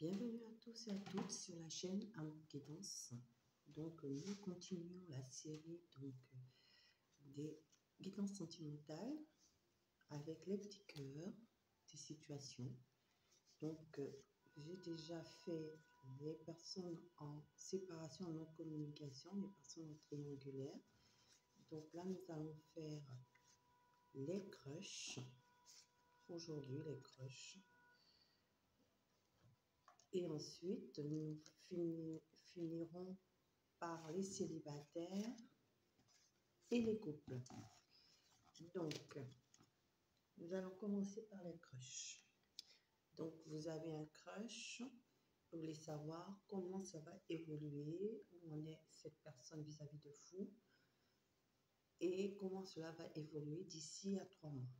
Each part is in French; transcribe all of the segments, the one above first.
Bienvenue à tous et à toutes sur la chaîne Amour Guidance. Donc, nous continuons la série des guidances sentimentales avec les petits cœurs des situations. Donc, j'ai déjà fait les personnes en séparation, en non-communication, les personnes triangulaires. Donc là, nous allons faire les crushs. Aujourd'hui, les crushs. Et ensuite, nous finirons par les célibataires et les couples. Donc, nous allons commencer par les crushs. Donc, vous avez un crush, vous voulez savoir comment ça va évoluer, où en est cette personne vis-à-vis de vous, et comment cela va évoluer d'ici à 3 mois.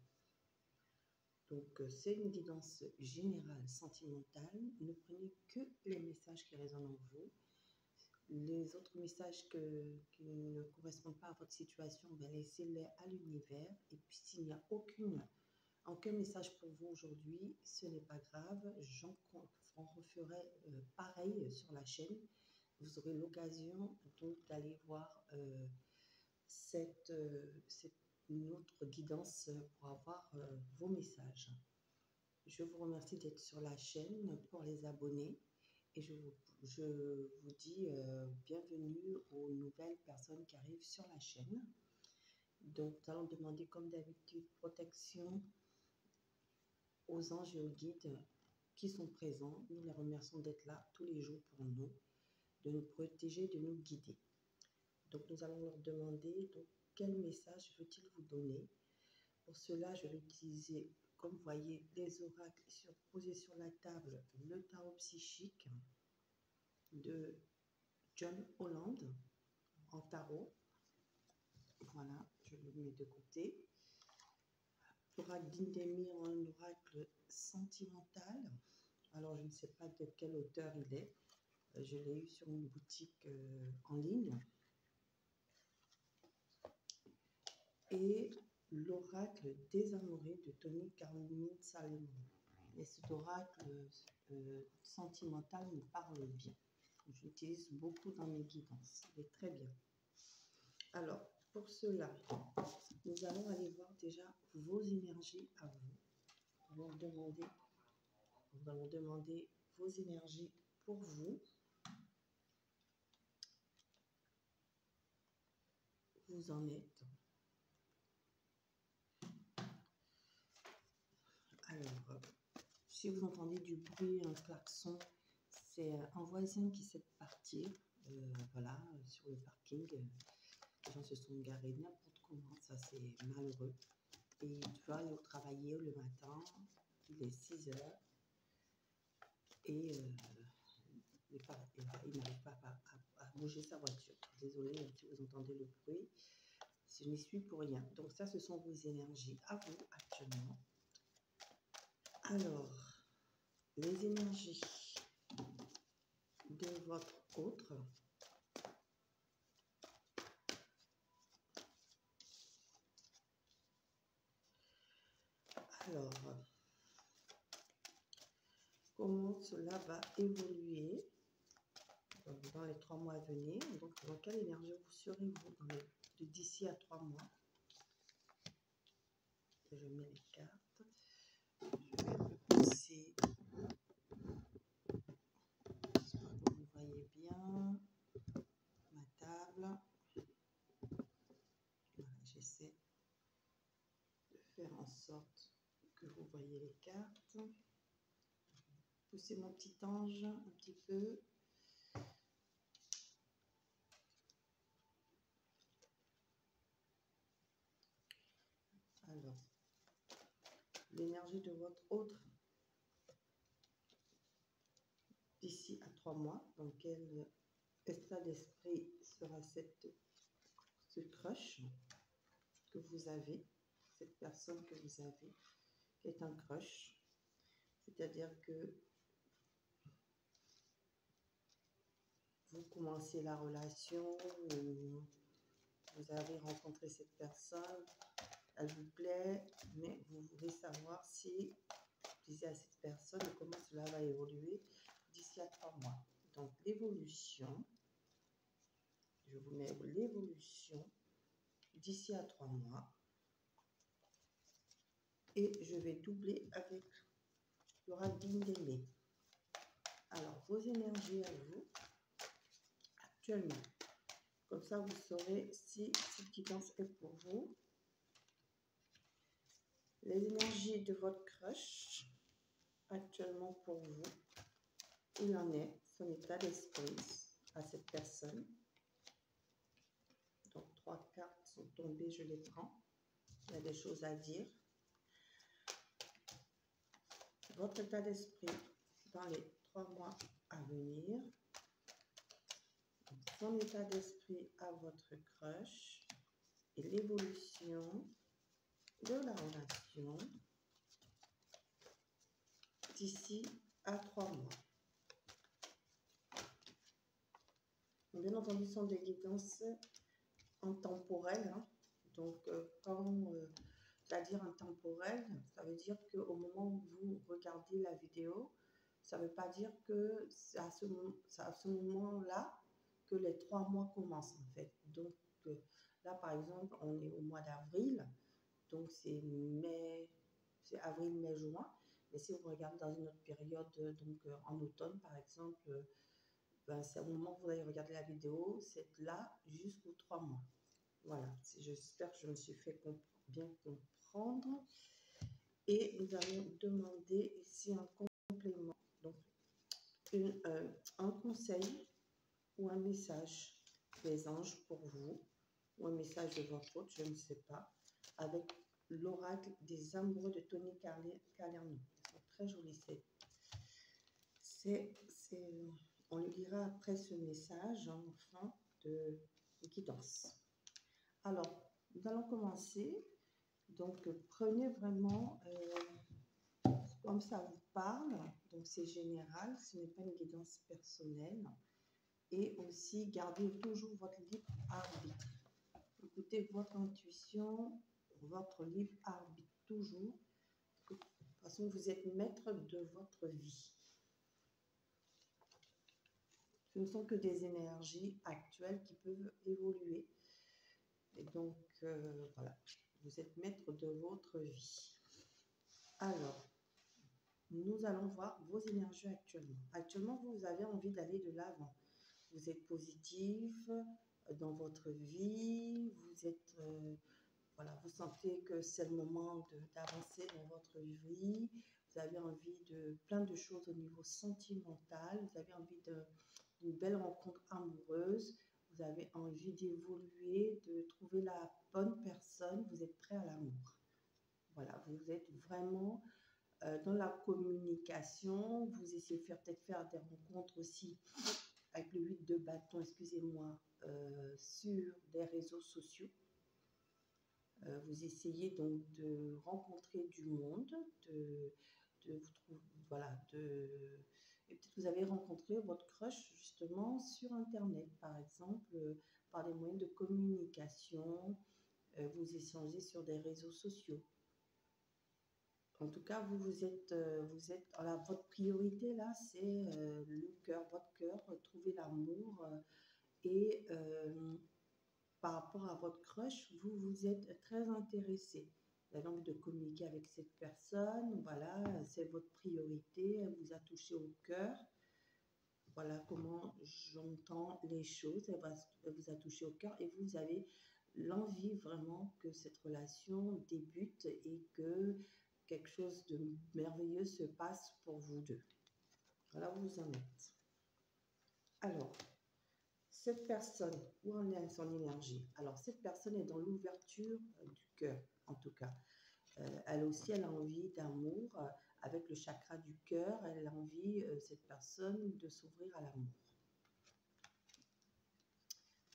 Donc, c'est une guidance générale sentimentale. Ne prenez que les messages qui résonnent en vous. Les autres messages qui ne correspondent pas à votre situation, ben laissez-les à l'univers. Et puis, s'il n'y a aucun message pour vous aujourd'hui, ce n'est pas grave. J'en referai pareil sur la chaîne. Vous aurez l'occasion donc d'aller voir cette autre guidance pour avoir vos messages. Je vous remercie d'être sur la chaîne pour les abonnés et je vous dis bienvenue aux nouvelles personnes qui arrivent sur la chaîne. Donc, nous allons demander comme d'habitude protection aux anges et aux guides qui sont présents. Nous les remercions d'être là tous les jours pour nous, de nous protéger, de nous guider. Donc, nous allons leur demander quel message veut-il vous donner. Pour cela, je vais utiliser, comme vous voyez, les oracles posés sur la table, le tarot psychique de John Holland en tarot. Voilà, je le mets de côté. L'oracle d'Indemir, un oracle sentimental. Alors, je ne sais pas de quel auteur il est. Je l'ai eu sur une boutique en ligne. Et l'oracle désamouré de Tony Carmine Salomon. Et cet oracle sentimental me parle bien. J'utilise beaucoup dans mes guidances. Il est très bien. Alors, pour cela, nous allons aller voir déjà vos énergies à vous. Nous allons demander vos énergies pour vous. Vous en êtes. Alors, si vous entendez du bruit, un klaxon, c'est un voisin qui sait partir, voilà, sur le parking. Les gens se sont garés n'importe comment, ça c'est malheureux. Et il doit aller travailler le matin, il est 6 heures, et il n'arrive pas à bouger sa voiture. Désolée si vous entendez le bruit, je n'y suis pour rien. Donc ça, ce sont vos énergies à vous actuellement. Alors, les énergies de votre autre. Alors, comment cela va évoluer dans les 3 mois à venir? Donc, dans quelle énergie vous serez-vous d'ici à 3 mois? Je mets les cartes. Je vais un peu pousser. J'espère que vous voyez bien ma table. Voilà, j'essaie de faire en sorte que vous voyez les cartes. Poussez mon petit ange un petit peu. Alors, l'énergie de votre autre d'ici à 3 mois, dans quel état d'esprit sera ce crush que vous avez, cette personne que vous avez, qui est un crush, c'est-à-dire que vous commencez la relation, vous avez rencontré cette personne, elle vous plaît, mais vous voulez savoir si, vous disiez à cette personne, comment cela va évoluer mois. Donc, l'évolution, je vous mets l'évolution d'ici à 3 mois. Et je vais doubler avec Laura Bindemé. Alors, vos énergies à vous, actuellement. Comme ça, vous saurez si cette guidance est pour vous. Les énergies de votre crush, actuellement pour vous. Il en est, son état d'esprit à cette personne. Donc, 3 cartes sont tombées, je les prends. Il y a des choses à dire. Votre état d'esprit dans les 3 mois à venir. Son état d'esprit à votre crush et l'évolution de la relation d'ici à 3 mois. Bien entendu, ce sont des guidances intemporelles. Hein. Donc, c'est-à-dire intemporel, ça veut dire qu'au moment où vous regardez la vidéo, ça ne veut pas dire que c'est à ce moment-là que les 3 mois commencent en fait. Donc, là, par exemple, on est au mois d'avril, donc c'est avril, mai, juin. Mais si vous regardez dans une autre période, donc en automne, par exemple, ben, c'est au moment où vous allez regarder la vidéo, c'est là jusqu'aux 3 mois. Voilà, j'espère que je me suis fait bien comprendre. Et nous allons demander ici un complément, donc un conseil ou un message des anges pour vous, ou un message de votre hôte, je ne sais pas, avec l'oracle des amoureux de Tony Calerno. C'est très joli. On le lira après ce message en fin de guidance. Alors, nous allons commencer. Donc, prenez vraiment comme ça vous parle. Donc, c'est général, ce n'est pas une guidance personnelle. Et aussi, gardez toujours votre libre arbitre. Écoutez votre intuition, votre libre arbitre toujours. De toute façon, vous êtes maître de votre vie. Ce ne sont que des énergies actuelles qui peuvent évoluer. Et donc, voilà, vous êtes maître de votre vie. Alors, nous allons voir vos énergies actuellement. Actuellement, vous avez envie d'aller de l'avant. Vous êtes positif dans votre vie. Vous êtes, voilà, vous sentez que c'est le moment d'avancer dans votre vie. Vous avez envie de plein de choses au niveau sentimental. Vous avez envie d'une belle rencontre amoureuse. Vous avez envie d'évoluer, de trouver la bonne personne. Vous êtes prêt à l'amour. Voilà, vous êtes vraiment dans la communication. Vous essayez de peut-être faire des rencontres aussi avec le 8 de bâton, excusez-moi, sur des réseaux sociaux. Vous essayez donc de rencontrer du monde, voilà, et peut-être vous avez rencontré votre crush justement sur Internet, par exemple, par des moyens de communication, vous échangez sur des réseaux sociaux. En tout cas, vous êtes voilà, votre priorité là, c'est le cœur, votre cœur, trouver l'amour et par rapport à votre crush, vous êtes très intéressé. Vous avez envie de communiquer avec cette personne, voilà, c'est votre priorité, elle vous a touché au cœur. Voilà comment j'entends les choses, elle vous a touché au cœur et vous avez l'envie vraiment que cette relation débute et que quelque chose de merveilleux se passe pour vous deux. Voilà où vous en êtes. Alors, cette personne, où en est son énergie? Alors, cette personne est dans l'ouverture du cœur, en tout cas. Elle aussi, elle a envie d'amour. Avec le chakra du cœur, elle a envie, cette personne, de s'ouvrir à l'amour.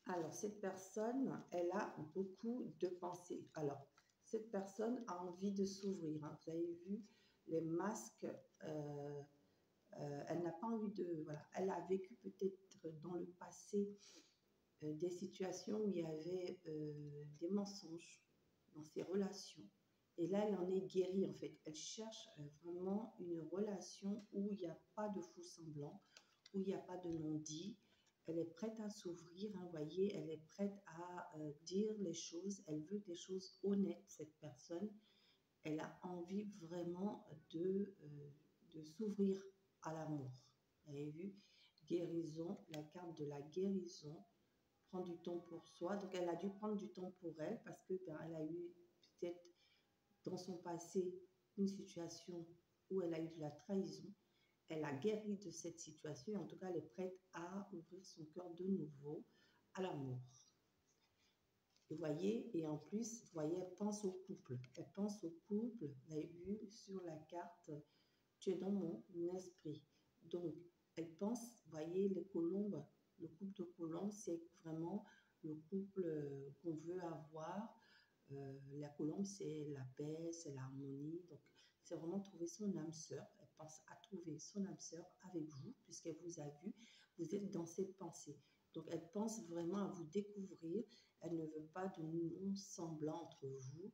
Alors, cette personne, elle a beaucoup de pensées. Alors, cette personne a envie de s'ouvrir. Hein. Vous avez vu les masques, elle n'a pas envie de... Voilà, elle a vécu peut-être dans le passé des situations où il y avait des mensonges dans ses relations. Et là, elle en est guérie en fait. Elle cherche vraiment une relation où il n'y a pas de faux semblant, où il n'y a pas de non-dit. Elle est prête à s'ouvrir, hein, vous voyez, elle est prête à dire les choses. Elle veut des choses honnêtes, cette personne. Elle a envie vraiment de s'ouvrir à l'amour. Vous avez vu, guérison, la carte de la guérison, prendre du temps pour soi. Donc, elle a dû prendre du temps pour elle parce que ben, elle a eu peut-être dans son passé une situation où elle a eu de la trahison. Elle a guéri de cette situation et en tout cas, elle est prête à ouvrir son cœur de nouveau à l'amour. Vous voyez, et en plus, vous voyez, elle pense au couple. Elle pense au couple, vous avez vu sur la carte, tu es dans mon esprit. Donc, elle pense, vous voyez, les colombes, le couple de colombes, c'est vraiment le couple qu'on veut avoir. La colombe, c'est la paix, c'est l'harmonie. Donc, c'est vraiment trouver son âme sœur. Elle pense à trouver son âme sœur avec vous, puisqu'elle vous a vu. Vous êtes dans ses pensées. Donc, elle pense vraiment à vous découvrir. Elle ne veut pas de non-semblant entre vous.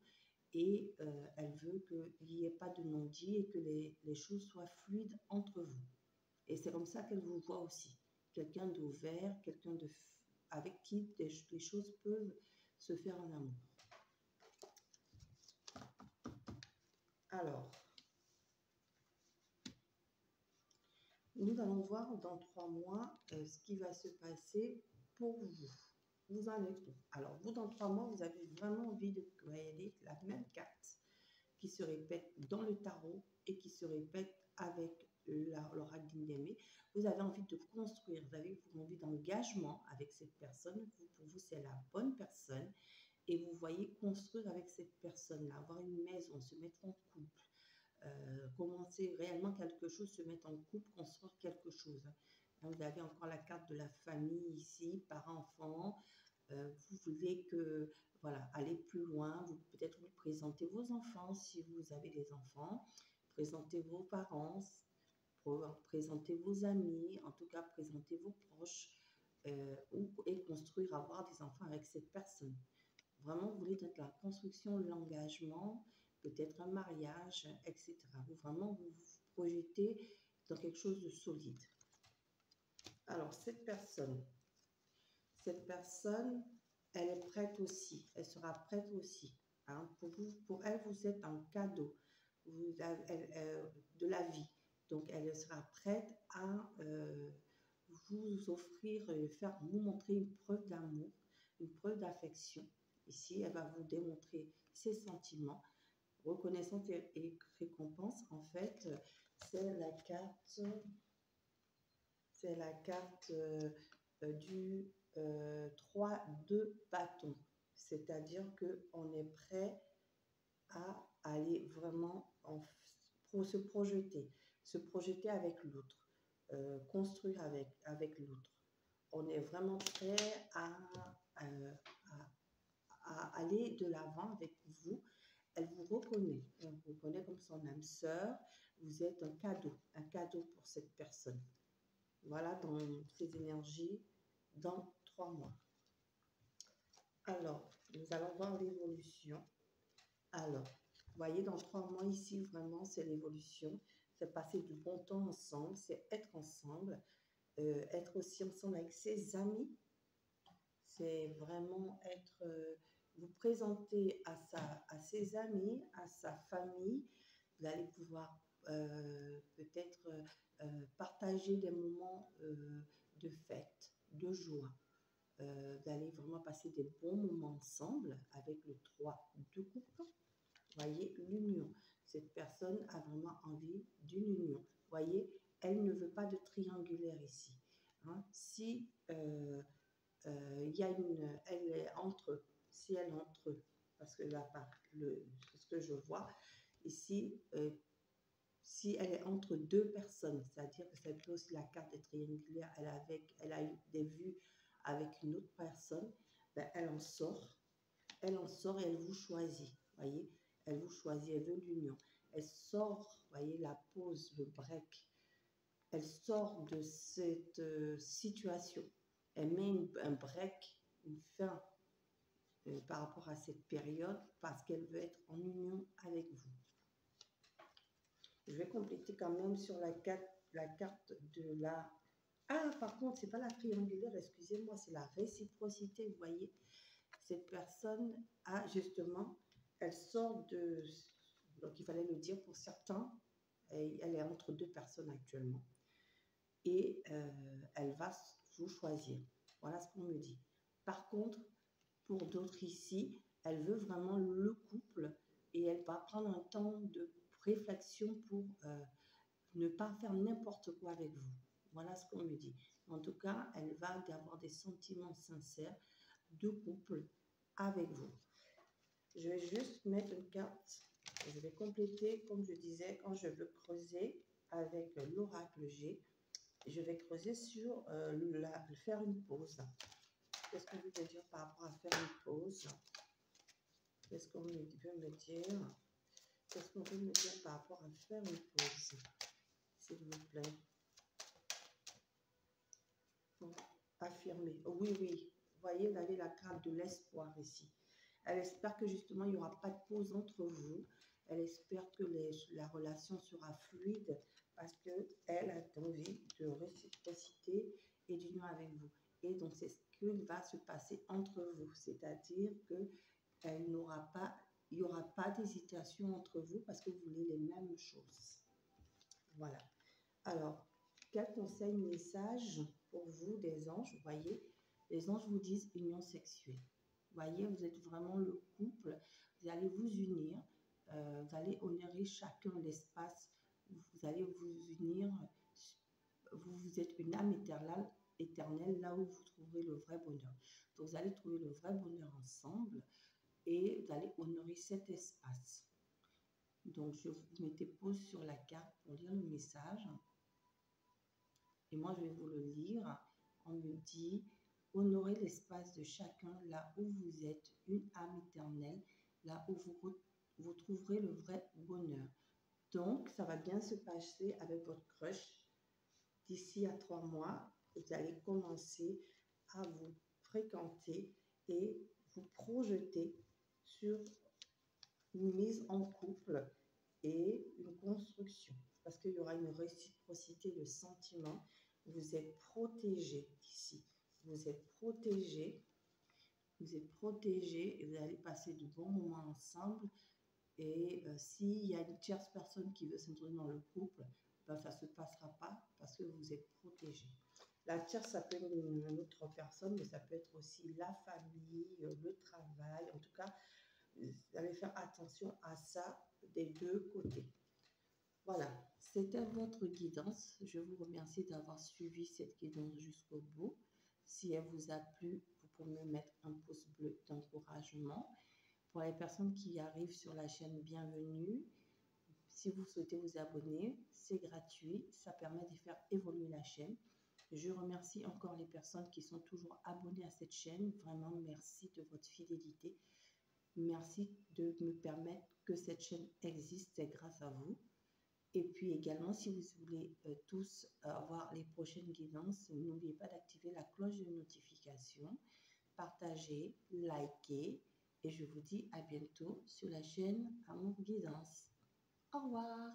Et elle veut qu'il n'y ait pas de non-dit et que les choses soient fluides entre vous. Et c'est comme ça qu'elle vous voit aussi. Quelqu'un d'ouvert, quelqu'un avec qui les choses peuvent se faire en amour. Alors, nous allons voir dans 3 mois ce qui va se passer pour vous. Vous en êtes où? Alors, vous, dans 3 mois, vous avez vraiment envie de voyez la même carte qui se répète dans le tarot et qui se répète avec l'oracle d'Indemé. Vous avez envie de construire, vous avez envie d'engagement avec cette personne. Pour vous, c'est la bonne personne. Et vous voyez construire avec cette personne-là, avoir une maison, se mettre en couple. Commencer réellement quelque chose, se mettre en couple, construire quelque chose. Vous avez encore la carte de la famille ici, parents-enfants. Vous voulez que, voilà, aller plus loin. Vous peut-être vous présenter vos enfants si vous avez des enfants, présenter vos parents, présenter vos amis, en tout cas présenter vos proches et construire, avoir des enfants avec cette personne. Vraiment, vous voulez être la construction, l'engagement, peut-être un mariage, etc. Vous vraiment vous projetez dans quelque chose de solide. Alors, cette personne, elle est prête aussi. Elle sera prête aussi. Hein. Pour elle, vous êtes un cadeau de la vie. Donc, elle sera prête à vous offrir, vous montrer une preuve d'amour, une preuve d'affection. Ici, elle va vous démontrer ses sentiments. Reconnaissance et récompense, en fait, c'est la carte du 3 de bâton. C'est-à-dire qu'on est prêt à aller vraiment pour se projeter avec l'autre, construire avec l'autre. On est vraiment prêt à aller de l'avant avec vous. Elle vous reconnaît comme son âme sœur. Vous êtes un cadeau pour cette personne. Voilà, dans ces énergies, dans 3 mois. Alors, nous allons voir l'évolution. Alors, vous voyez, dans 3 mois ici, vraiment, c'est l'évolution. C'est passer du bon temps ensemble, c'est être ensemble, être aussi ensemble avec ses amis. C'est vraiment être, vous présenter à ses amis, à sa famille. Vous allez pouvoir peut-être partager des moments de fête, de joie. Vous allez vraiment passer des bons moments ensemble avec le 3 de coupe. Vous voyez, l'union. Cette personne a vraiment envie d'une union. Vous voyez, elle ne veut pas de triangulaire ici. Hein. Si il y a elle est entre eux, si elle est entre eux, parce que là, c'est ce que je vois ici, si elle est entre 2 personnes, c'est-à-dire que c'est aussi la carte des triangulaires, elle a eu des vues avec une autre personne, ben elle en sort et elle vous choisit, voyez, elle vous choisit, elle veut l'union, elle sort, voyez, la pause, le break, elle sort de cette situation, elle met un break, une fin par rapport à cette période parce qu'elle veut être en union avec vous. Je vais compléter quand même sur la carte de la Ah, par contre, c'est pas la triangulaire, excusez-moi, c'est la réciprocité. Vous voyez, cette personne a justement, elle sort de. Donc, il fallait le dire pour certains, elle est entre deux personnes actuellement. Et elle va vous choisir. Voilà ce qu'on me dit. Par contre, pour d'autres ici, elle veut vraiment le couple et elle va prendre un temps de réflexion pour ne pas faire n'importe quoi avec vous. Voilà ce qu'on me dit. En tout cas, elle va avoir des sentiments sincères de couple avec vous. Je vais juste mettre une carte. Je vais compléter, comme je disais, quand je veux creuser avec l'oracle G, je vais creuser sur faire une pause. Qu'est-ce qu'on veut dire par rapport à faire une pause? Qu'est-ce qu'on veut me dire? Qu'est-ce qu'on veut me dire par rapport à faire une pause? S'il vous plaît. Pour affirmer. Oh, oui, oui. Vous voyez, vous avez la carte de l'espoir ici. Elle espère que justement, il n'y aura pas de pause entre vous. Elle espère que la relation sera fluide parce qu'elle a envie de réciprocité et d'union avec vous. Et donc, c'est ce qui va se passer entre vous. C'est-à-dire qu'il n'y aura pas d'hésitation entre vous parce que vous voulez les mêmes choses. Voilà. Alors, quel conseil, message pour vous des anges? Vous voyez, les anges vous disent union sexuelle. Vous voyez, vous êtes vraiment le couple. Vous allez vous unir. Vous allez honorer chacun l'espace. Vous allez vous unir. Vous êtes une âme éternelle là où vous trouverez le vrai bonheur. Donc, vous allez trouver le vrai bonheur ensemble et vous allez honorer cet espace. Donc, je vous mettez pause sur la carte pour lire le message. Et moi, je vais vous le lire. On me dit, honorez l'espace de chacun là où vous êtes, une âme éternelle, là où vous trouverez le vrai bonheur. Donc, ça va bien se passer avec votre crush. D'ici à 3 mois, vous allez commencer à vous fréquenter et vous projeter sur une mise en couple et une construction. Parce qu'il y aura une réciprocité de sentiments. Vous êtes protégé ici. Vous êtes protégé. Vous êtes protégé et vous allez passer de bons moments ensemble. Et s'il y a une tierce personne qui veut s'intégrer dans le couple, ben, ça ne se passera pas parce que vous êtes protégé. La tierce, ça peut être une autre personne, mais ça peut être aussi la famille, le travail. En tout cas, vous allez faire attention à ça des deux côtés. Voilà, c'était votre guidance. Je vous remercie d'avoir suivi cette guidance jusqu'au bout. Si elle vous a plu, vous pouvez mettre un pouce bleu d'encouragement. Pour les personnes qui arrivent sur la chaîne, bienvenue. Si vous souhaitez vous abonner, c'est gratuit. Ça permet de faire évoluer la chaîne. Je remercie encore les personnes qui sont toujours abonnées à cette chaîne. Vraiment, merci de votre fidélité. Merci de me permettre que cette chaîne existe, c'est grâce à vous. Et puis également, si vous voulez tous avoir les prochaines guidances, n'oubliez pas d'activer la cloche de notification, partagez, likez, et je vous dis à bientôt sur la chaîne Amour Guidance. Au revoir.